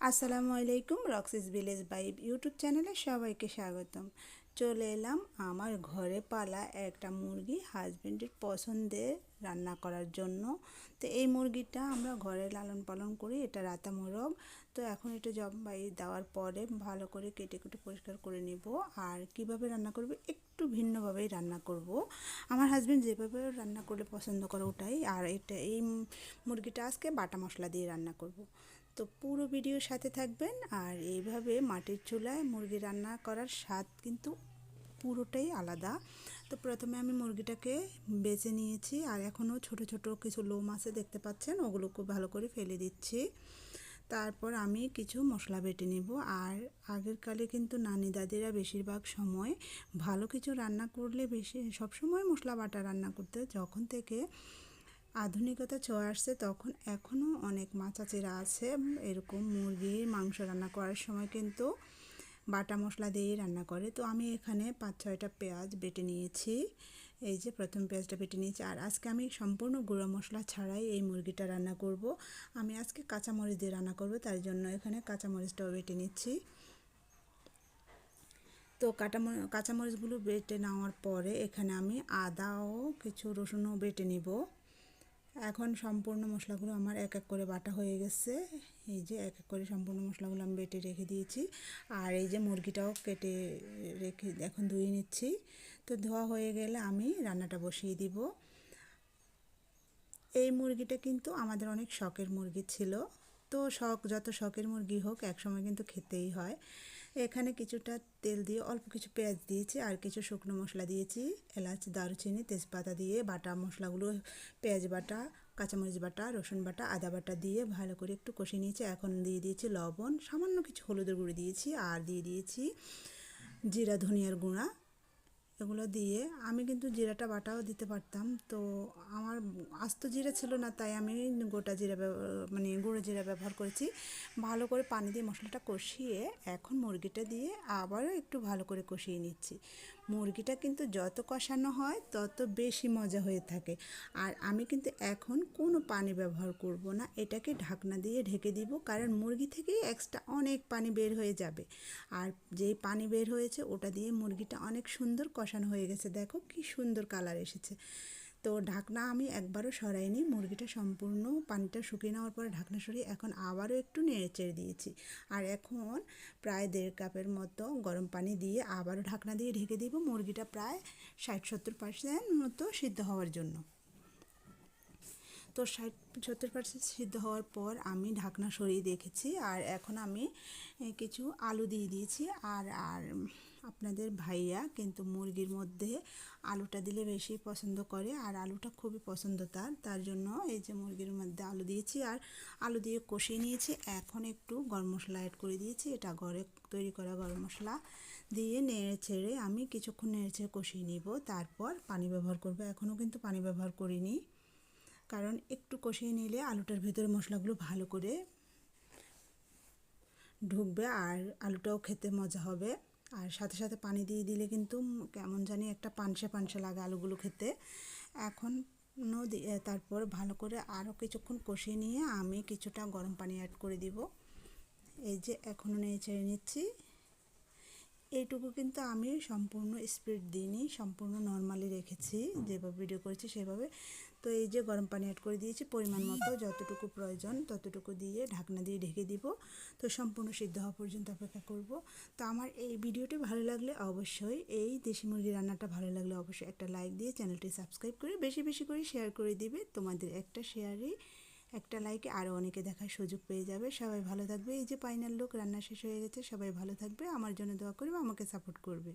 আসসালামু আলাইকুম। রক্সিস village বাইব YouTube চ্যানেলে সবাইকে স্বাগতম। চলে এলাম আমার ঘরে পালা একটা মুরগি হাজবেন্ডের পছন্দের রান্না করার জন্য। তো এই মুরগিটা আমরা ঘরে লালন পালন করি, এটা রাতা মোরগ। তো এখন এটা জবাই দেওয়ার পরে ভালো করে কেটে কুটে পরিষ্কার করে নিব। আর কিভাবে রান্না করব, একটু ভিন্নভাবেই রান্না করব। আমার হাজবেন্ড যেভাবে রান্না করলে পছন্দ করে ওটাই। আর এই মুরগিটা আজকে বাটা মশলা দিয়ে রান্না করব। তো পুরো ভিডিওর সাথে থাকবেন। আর এইভাবে মাটির চুলায় মুরগি রান্না করার স্বাদ কিন্তু পুরোটাই আলাদা। তো প্রথমে আমি মুরগিটাকে বেছে নিয়েছি, আর এখনও ছোট ছোট কিছু লোম আছে দেখতে পাচ্ছেন, ওগুলো খুব ভালো করে ফেলে দিচ্ছি। তারপর আমি কিছু মশলা বেটে নেব। আর আগের কালে কিন্তু নানি দাদিরা বেশিরভাগ সময় ভালো কিছু রান্না করলে বেশি সবসময় মশলা বাটা রান্না করতে। যখন থেকে আধুনিকতা চলে আসছে তখন এখনও অনেক মা চাচিরা আছে এরকম মুরগির মাংস রান্না করার সময় কিন্তু বাটা মশলা দিয়েই রান্না করে। তো আমি এখানে 5-6টা পেঁয়াজ বেটে নিয়েছি। এই যে প্রথম পেঁয়াজটা বেটে নিয়েছি। আর আজকে আমি সম্পূর্ণ গুঁড়ো মশলা ছাড়াই এই মুরগিটা রান্না করব। আমি আজকে কাঁচামরিচ দিয়ে রান্না করব, তাই জন্য এখানে কাঁচামরিচটাও বেটে নিচ্ছি। তো কাঁচামরিচগুলো বেটে নেওয়ার পরে এখানে আমি আদাও কিছু রসুনও বেটে নিব। এখন সম্পূর্ণ মশলাগুলো আমার এক এক করে বাটা হয়ে গেছে। এই যে এক এক করে সম্পূর্ণ মশলাগুলো আমি বেটে রেখে দিয়েছি। আর এই যে মুরগিটাও কেটে রেখে এখন ধুয়ে নিচ্ছি। তো ধোয়া হয়ে গেলে আমি রান্নাটা বসিয়ে দিব। এই মুরগিটা কিন্তু আমাদের অনেক শখের মুরগি ছিল। তো যত শখের মুরগি হোক একসময় কিন্তু খেতেই হয়। এখানে কিছুটা তেল দিয়ে অল্প কিছু পেঁয়াজ দিয়েছি, আর কিছু শুকনো মশলা দিয়েছি, এলাচ, দারুচিনি, তেজপাতা দিয়ে বাটা মশলাগুলো পেঁয়াজ বাটা, কাঁচামরিচ বাটা, রসুন বাটা, আদা বাটা দিয়ে ভালো করে একটু কষিয়ে নিয়েছি। এখন দিয়ে দিয়েছি লবণ, সামান্য কিছু হলুদের গুঁড়ো দিয়েছি, আর দিয়ে দিয়েছি জিরা ধনিয়ার গুঁড়া। এগুলো দিয়ে আমি কিন্তু জিরাটা বাটাও দিতে পারতাম, তো আমার আস্ত জিরা ছিল না, তাই আমি গোটা জিরা মানে গুঁড়ো জিরা ব্যবহার করেছি। ভালো করে পানি দিয়ে মশলাটা কষিয়ে এখন মুরগিটা দিয়ে আবারও একটু ভালো করে কষিয়ে নিচ্ছি। মুরগিটা কিন্তু যত কষানো হয় তত বেশি মজা হয়ে থাকে। আর আমি কিন্তু এখন কোনো পানি ব্যবহার করব না, এটাকে ঢাকনা দিয়ে ঢেকে দিব, কারণ মুরগি থেকেই এক্সট্রা অনেক পানি বের হয়ে যাবে। আর যেই পানি বের হয়েছে ওটা দিয়ে মুরগিটা অনেক সুন্দর কষানো হয়ে গেছে। দেখো কি সুন্দর কালার এসেছে। তো ঢাকনা আমি একবারও সরাইনি, মুরগিটা সম্পূর্ণ পানিটা শুকিয়ে নেওয়ার পরে ঢাকনা সরিয়ে এখন আবারও একটু নেড়ে চেড়ে দিয়েছি। আর এখন প্রায় 1.5 কাপের মতো গরম পানি দিয়ে আবারও ঢাকনা দিয়ে ঢেকে দিব, মুরগিটা প্রায় 60-70% মতো সিদ্ধ হওয়ার জন্য। তো 60-70% সিদ্ধ হওয়ার পর আমি ঢাকনা সরিয়ে দেখেছি। আর এখন আমি কিছু আলু দিয়ে দিয়েছি। আর আর আপনাদের ভাইয়া কিন্তু মুরগির মধ্যে আলুটা দিলে বেশি পছন্দ করে, আর আলুটা খুবই পছন্দ তার জন্য এই যে মুরগির মধ্যে আলু দিয়েছি। আর আলু দিয়ে কষিয়ে নিয়েছি। এখন একটু গরম মশলা অ্যাড করে দিয়েছি, এটা ঘরে তৈরি করা গরম মশলা দিয়ে নেড়ে ছেড়ে আমি কিছুক্ষণ নেড়ে ছেড়ে কষিয়ে নিব। তারপর পানি ব্যবহার করব। এখনও কিন্তু পানি ব্যবহার করিনি, কারণ একটু কষিয়ে নিলে আলুটার ভেতরে মশলাগুলো ভালো করে ঢুকবে আর আলুটাও খেতে মজা হবে। আর সাথে সাথে পানি দিয়ে দিলে কিন্তু কেমন জানি একটা পানসে পানসে লাগে আলুগুলো খেতে। এখন তারপর ভালো করে আরও কিছুক্ষণ কষিয়ে নিয়ে আমি কিছুটা গরম পানি অ্যাড করে দিব। এই যে এখনও নেড়ে ছেড়ে নিচ্ছি। এইটুকু কিন্তু আমি সম্পূর্ণ স্পিড দিইনি, সম্পূর্ণ নর্মালি রেখেছি, যেভাবে ভিডিও করেছি সেভাবে। তো এই যে গরম পানি অ্যাড করে দিয়েছি পরিমাণ মতো, যতটুকু প্রয়োজন ততটুকু দিয়ে ঢাকনা দিয়ে ঢেকে দিব। তো সম্পূর্ণ সিদ্ধ হওয়া পর্যন্ত অপেক্ষা করব। তো আমার এই ভিডিওটি ভালো লাগলে অবশ্যই, এই দেশি মুরগি রান্নাটা ভালো লাগলে অবশ্যই একটা লাইক দিয়ে চ্যানেলটি সাবস্ক্রাইব করে বেশি বেশি করে শেয়ার করে দিবে। তোমাদের একটা শেয়ারই, একটা লাইকে আরও অনেকে দেখার সুযোগ পেয়ে যাবে। সবাই ভালো থাকবে। এই যে ফাইনাল লুক, রান্না শেষ হয়ে গেছে। সবাই ভালো থাকবে, আমার জন্য দোয়া করবে, আমাকে সাপোর্ট করবে।